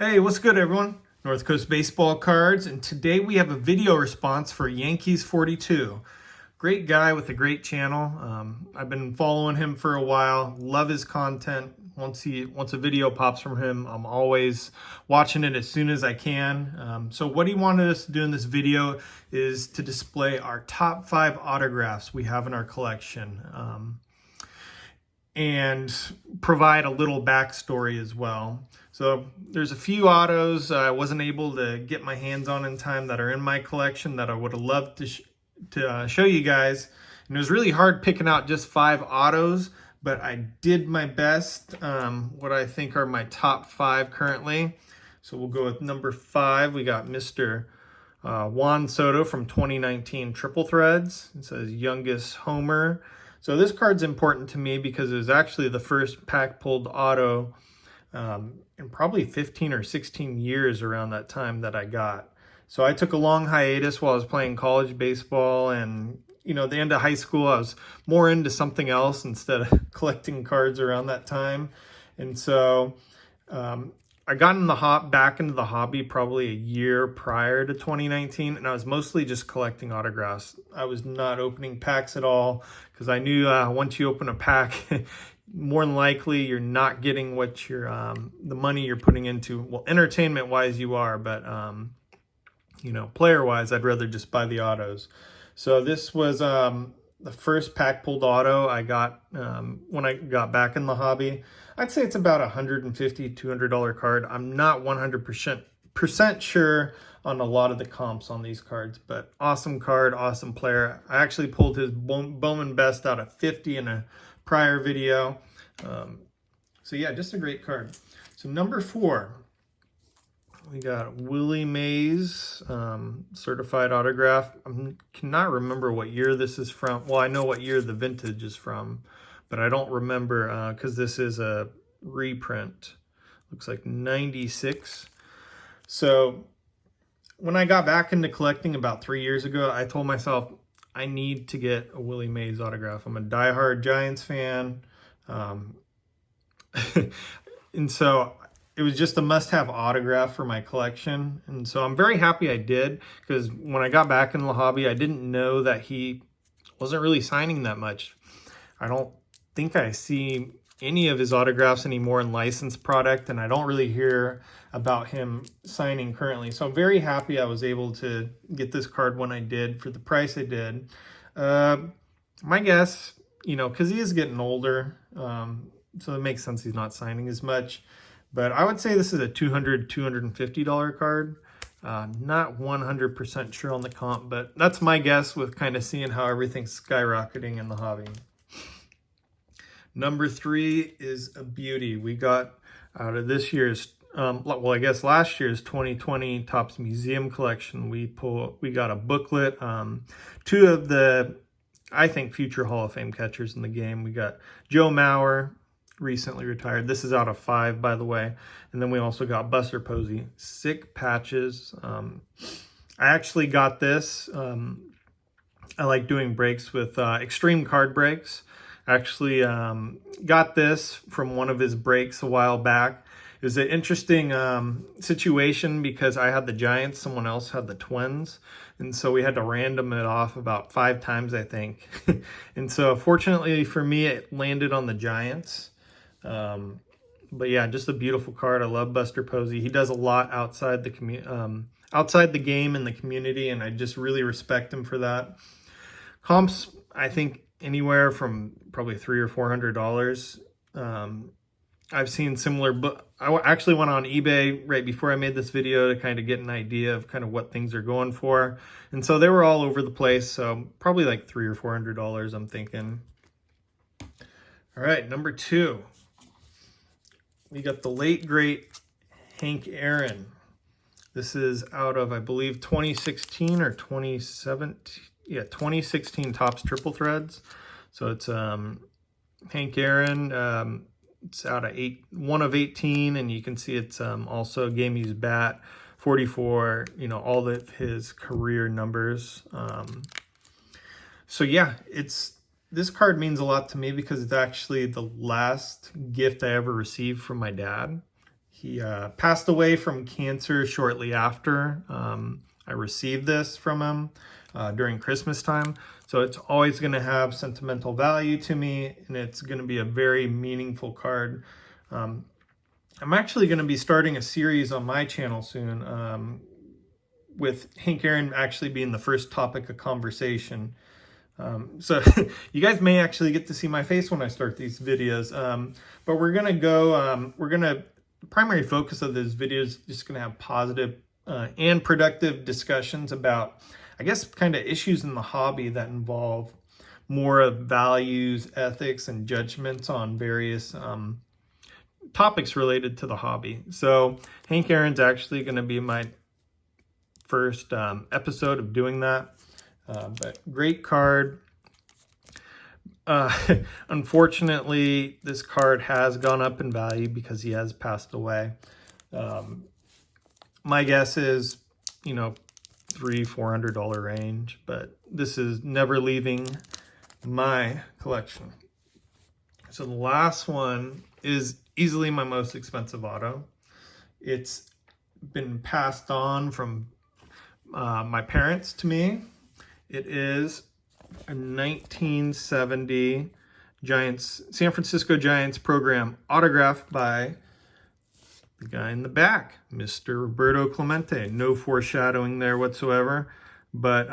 Hey, what's good, everyone? North Coast Baseball Cards, and today we have a video response for Yankees42. Great guy with a great channel. I've been following him for a while. Love his content. Once a video pops from him, I'm always watching it as soon as I can. So what he wanted us to do in this video is to display our top 5 autographs we have in our collection. And provide a little backstory as well. So there's a few autos I wasn't able to get my hands on in time that are in my collection that I would have loved to show you guys. And it was really hard picking out just 5 autos, but I did my best, what I think are my top 5 currently. So we'll go with number 5. We got Mr. Juan Soto from 2019 Triple Threads. It says youngest homer. So this card's important to me because it was actually the first pack pulled auto in probably 15 or 16 years around that time that I got. So I took a long hiatus while I was playing college baseball, and at the end of high school I was more into something else instead of collecting cards around that time. And so I got back into the hobby probably a year prior to 2019, and I was mostly just collecting autographs. I was not opening packs at all because I knew once you open a pack, more than likely you're not getting what the money you're putting into. Well, entertainment-wise you are, but player-wise, I'd rather just buy the autos. So this was the first pack pulled auto I got when I got back in the hobby. I'd say it's about $150, $200 card. I'm not 100% sure on a lot of the comps on these cards, but awesome card, awesome player. I actually pulled his Bowman Best out of 50 in a prior video. So yeah, just a great card. So number 4, we got Willie Mays certified autograph. I cannot remember what year this is from. Well, I know what year the vintage is from, but I don't remember because this is a reprint. Looks like 96. So when I got back into collecting about 3 years ago, I told myself I need to get a Willie Mays autograph. I'm a diehard Giants fan. And so it was just a must-have autograph for my collection. And so I'm very happy I did, because when I got back in the hobby, I didn't know that he wasn't really signing that much. I don't think I see any of his autographs anymore in licensed product, and I don't really hear about him signing currently. So I'm very happy I was able to get this card when I did for the price I did. My guess, because he is getting older, so it makes sense he's not signing as much. But I would say this is a $200, $250 card. Not 100% sure on the comp, but that's my guess with kind of seeing how everything's skyrocketing in the hobby. Number 3 is a beauty. We got out of this year's, I guess last year's 2020 Topps Museum collection. We got a booklet. 2 of the, I think, future Hall of Fame catchers in the game. We got Joe Mauer, recently retired. This is out of 5, by the way. And then we also got Buster Posey. Sick patches. I actually got this. I like doing breaks with extreme card breaks. Actually got this from one of his breaks a while back. It was an interesting situation because I had the Giants, someone else had the Twins, and so we had to random it off about 5 times, I think. And so fortunately for me, it landed on the Giants. But yeah, just a beautiful card. I love Buster Posey. He does a lot outside the outside the game in the community, and I just really respect him for that. Comps, I think anywhere from probably $300 or $400. I've seen similar, but I actually went on eBay right before I made this video to kind of get an idea of kind of what things are going for. And so they were all over the place. So probably like $300 or $400, I'm thinking. All right, number 2. We got the late, great Hank Aaron. This is out of, I believe, 2016 or 2017. Yeah, 2016 Topps Triple Threads. So it's Hank Aaron. It's out of 1 of 18, and you can see it's also game used bat, 44. All of his career numbers. So yeah, this card means a lot to me because it's actually the last gift I ever received from my dad. He passed away from cancer shortly after I received this from him during Christmas time. So it's always going to have sentimental value to me, and it's going to be a very meaningful card. I'm actually going to be starting a series on my channel soon, with Hank Aaron actually being the first topic of conversation. So you guys may actually get to see my face when I start these videos. But we're going to go, the primary focus of this video is just going to have positive and productive discussions about, I guess, kind of issues in the hobby that involve more of values, ethics, and judgments on various topics related to the hobby. So Hank Aaron's actually going to be my first episode of doing that. But great card. Unfortunately, this card has gone up in value because he has passed away. My guess is, you know, $300-400 range, but this is never leaving my collection. So the last one is easily my most expensive auto. It's been passed on from my parents to me. It is a 1970 San Francisco Giants program autographed by the guy in the back, Mr. Roberto Clemente. No foreshadowing there whatsoever, but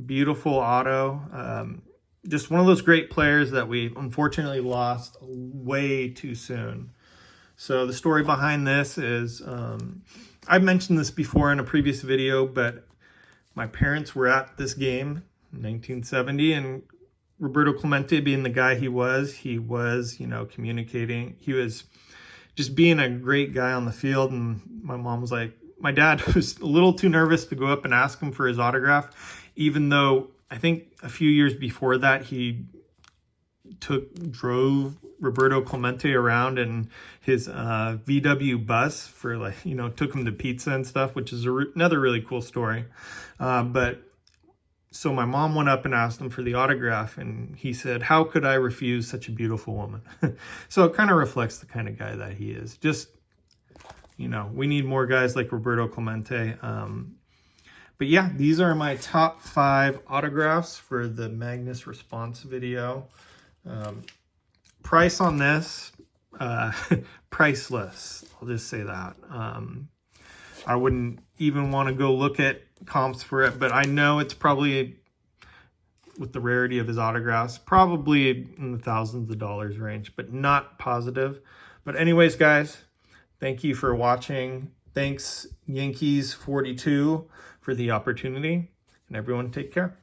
beautiful auto. Just one of those great players that we unfortunately lost way too soon. So the story behind this is, I've mentioned this before in a previous video, but my parents were at this game in 1970, and Roberto Clemente, being the guy he was, you know, communicating. He was just being a great guy on the field, and my mom was like, my dad was a little too nervous to go up and ask him for his autograph, even though I think a few years before that he drove Roberto Clemente around in his VW bus for, like, you know, took him to pizza and stuff, which is another really cool story. But so my mom went up and asked him for the autograph, and he said, how could I refuse such a beautiful woman? So it kind of reflects the kind of guy that he is. Just, you know, we need more guys like Roberto Clemente. But yeah, these are my top 5 autographs for the Magnus Response video. Price on this, priceless. I'll just say that. I wouldn't even want to go look at comps for it, but I know it's probably, with the rarity of his autographs, probably in the thousands of dollars range, but not positive. But anyways, guys, thank you for watching. Thanks, Yankees42, for the opportunity, and everyone take care.